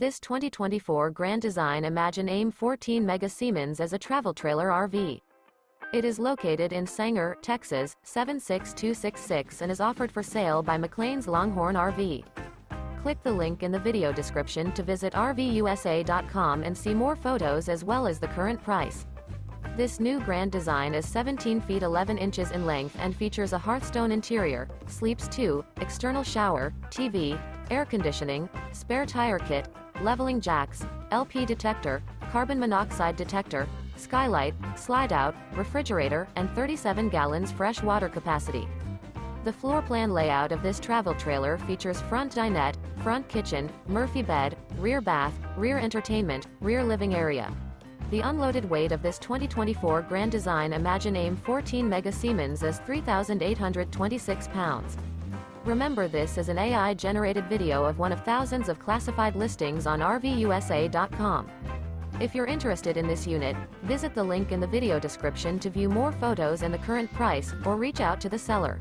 This 2024 Grand Design Imagine AIM 14 Mega Siemens as a travel trailer RV. It is located in Sanger, Texas, 76266 and is offered for sale by McClain's Longhorn RV. Click the link in the video description to visit RVUSA.com and see more photos as well as the current price. This new Grand Design is 17 feet 11 inches in length and features a Hearthstone interior, sleeps 2, external shower, TV, air conditioning, spare tire kit, leveling jacks, LP detector, carbon monoxide detector, skylight, slide-out, refrigerator, and 37 gallons fresh water capacity. The floor plan layout of this travel trailer features front dinette, front kitchen, Murphy bed, rear bath, rear entertainment, rear living area. The unloaded weight of this 2024 Grand Design Imagine AIM 14 Mega Siemens is 3,826 pounds. Remember, this is an AI-generated video of one of thousands of classified listings on RVUSA.com. If you're interested in this unit, visit the link in the video description to view more photos and the current price, or reach out to the seller.